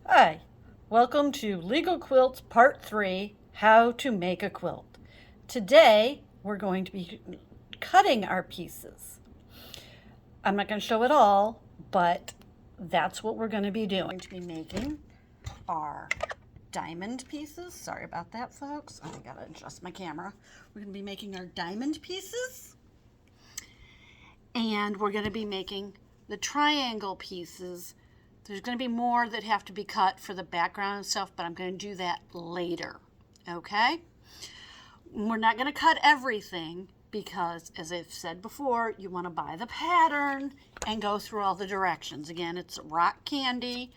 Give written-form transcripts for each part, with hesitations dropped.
Hi, welcome to Legal Quilts Part 3, How to Make a Quilt. Today, we're going to be cutting our pieces. I'm not going to show it all, but that's what we're going to be doing. We're going to be making our diamond pieces. Sorry about that, folks. I got to adjust my camera. We're going to be making our diamond pieces, and we're going to be making the triangle pieces. There's going to be more that have to be cut for the background and stuff, but I'm going to do that later, okay? We're not going to cut everything because, as I've said before, you want to buy the pattern and go through all the directions. Again, it's Rock Candy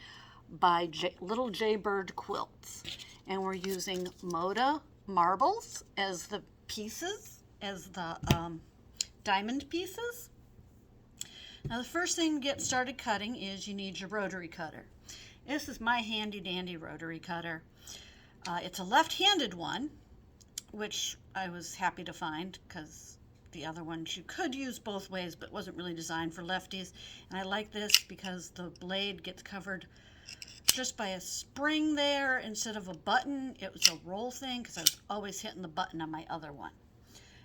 by Little Jaybird Quilts. And we're using Moda marbles as the pieces, as the diamond pieces. Now the first thing to get started cutting is you need your rotary cutter. This is my handy dandy rotary cutter. It's a left-handed one, which I was happy to find because the other ones you could use both ways, but wasn't really designed for lefties. And I like this because the blade gets covered just by a spring there instead of a button. It was a roll thing because I was always hitting the button on my other one.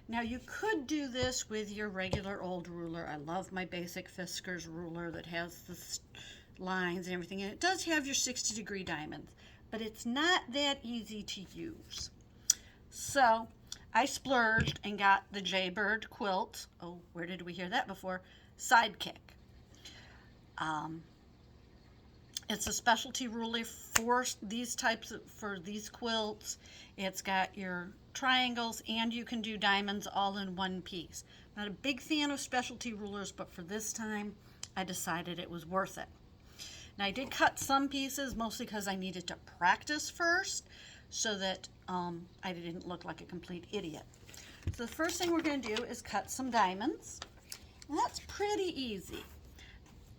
Now you could do this with your regular old ruler. I love my basic Fiskars ruler that has the lines and everything. And it does have your 60-degree diamonds, but it's not that easy to use. So I splurged and got the Jaybird Quilt. Oh, where did we hear that before? Sidekick. It's a specialty ruler for these for these quilts. It's got your triangles and you can do diamonds all in one piece. Not a big fan of specialty rulers, but for this time I decided it was worth it. Now I did cut some pieces mostly because I needed to practice first so that I didn't look like a complete idiot. So the first thing we're going to do is cut some diamonds, and that's pretty easy.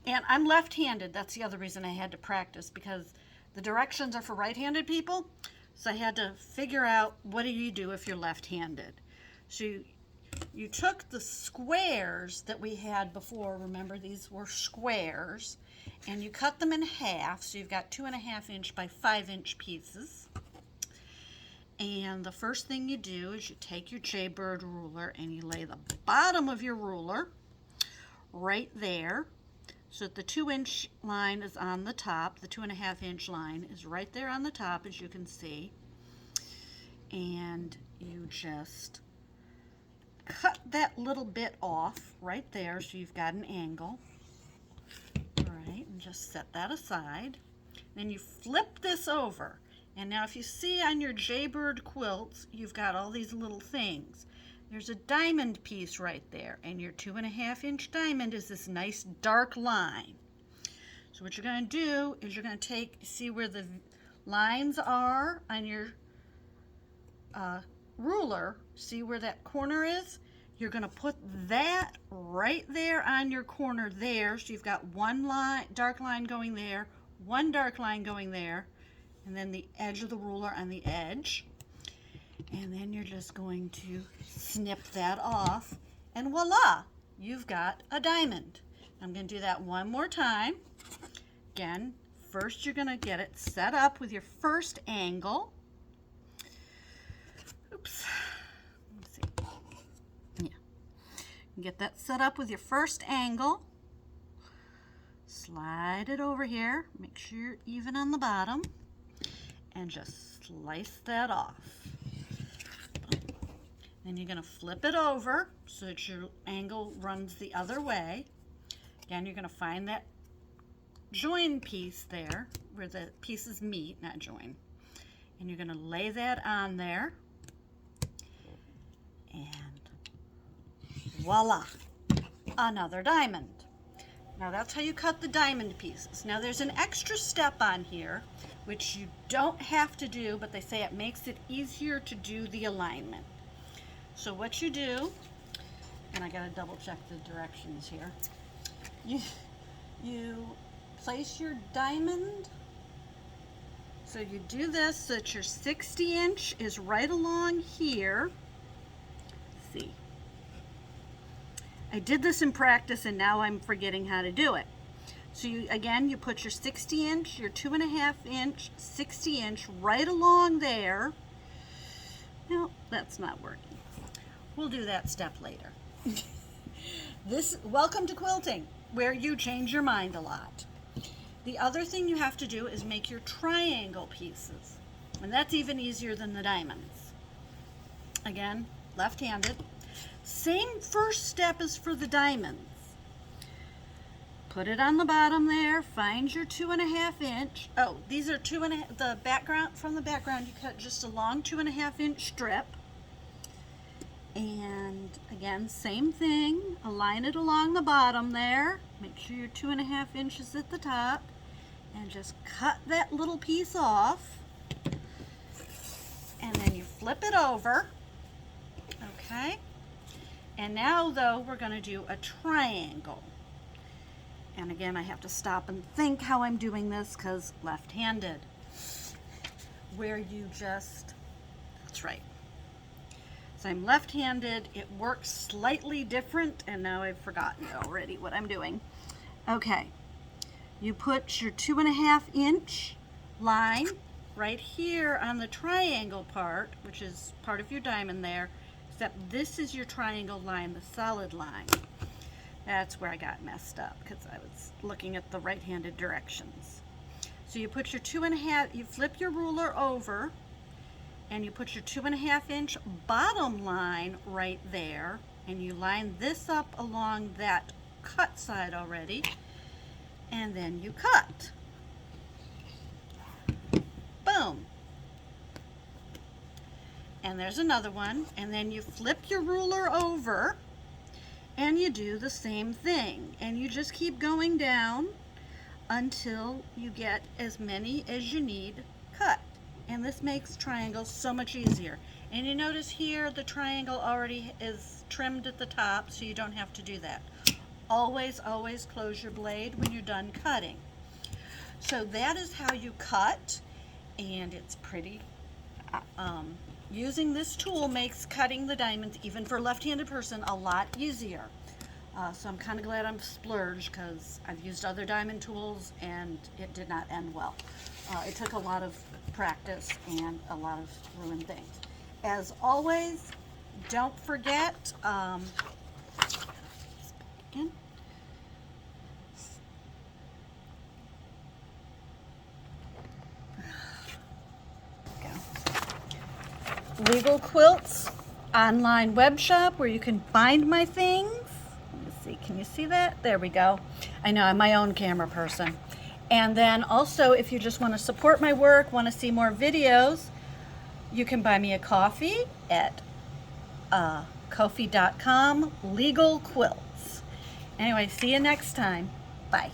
And I'm left-handed. That's the other reason I had to practice, because the directions are for right-handed people. So I had to figure out, what do you do if you're left-handed? So you took the squares that we had before. Remember, these were squares. And you cut them in half. So you've got 2.5 inch by 5 inch pieces. And the first thing you do is you take your Jaybird ruler and you lay the bottom of your ruler right there. So the 2 inch line is on the top. The 2.5 inch line is right there on the top, as you can see. And you just cut that little bit off right there so you've got an angle. All right, and just set that aside. Then you flip this over. And now if you see on your Jaybird quilts, you've got all these little things. There's a diamond piece right there, and your 2.5 inch diamond is this nice dark line. So what you're going to do is you're going to see where the lines are on your ruler, see where that corner is? You're going to put that right there on your corner there. So you've got one dark line going there, one dark line going there, and then the edge of the ruler on the edge. And then you're just going to snip that off, and voila, you've got a diamond. I'm going to do that one more time. Again, first you're going to get it set up with your first angle. Oops. Let's see. Yeah. Get that set up with your first angle. Slide it over here. Make sure you're even on the bottom. And just slice that off. Then you're going to flip it over so that your angle runs the other way. Again, you're going to find that join piece there where the pieces meet, not join. And you're going to lay that on there. And voila, another diamond. Now that's how you cut the diamond pieces. Now there's an extra step on here which you don't have to do, but they say it makes it easier to do the alignment. So what you do, and I gotta double check the directions here, you place your diamond, so you do this so that your 60 inch is right along here. Let's see. I did this in practice and now I'm forgetting how to do it. So again, you put your 60 inch, your 2.5 inch, 60 inch right along there. No, that's not working. We'll do that step later. Welcome to quilting, where you change your mind a lot. The other thing you have to do is make your triangle pieces, and that's even easier than the diamonds. Again, left-handed. Same first step as for the diamonds. Put it on the bottom there, find your 2.5 inch. Oh, these are the background, from the background you cut just a long 2.5 inch strip. And again, same thing, align it along the bottom there. Make sure you're 2.5 inches at the top and just cut that little piece off. And then you flip it over, okay? And now though, we're gonna do a triangle. And again, I have to stop and think how I'm doing this because left-handed. Where you just, that's right. So I'm left-handed, it works slightly different, and now I've forgotten already what I'm doing. Okay, you put your 2.5 inch line right here on the triangle part, which is part of your diamond there, except this is your triangle line, the solid line. That's where I got messed up because I was looking at the right-handed directions. So you put your 2.5, you flip your ruler over, and you put your 2.5 inch bottom line right there, and you line this up along that cut side already, and then you cut. Boom. And there's another one, and then you flip your ruler over and you do the same thing, and you just keep going down until you get as many as you need cut. And this makes triangles so much easier. And you notice here the triangle already is trimmed at the top, so you don't have to do that. Always, always close your blade when you're done cutting. So that is how you cut, and it's pretty. Using this tool makes cutting the diamonds, even for a left-handed person, a lot easier. So I'm kind of glad I'm splurged because I've used other diamond tools and it did not end well. It took a lot of practice and a lot of ruined things. As always, don't forget, Legal Quilts online web shop where you can find my things. Let me see, can you see that? There we go. I know, I'm my own camera person. And then also, if you just want to support my work, want to see more videos, you can buy me a coffee at ko-fi.com, Legal Quilts. Anyway, see you next time. Bye.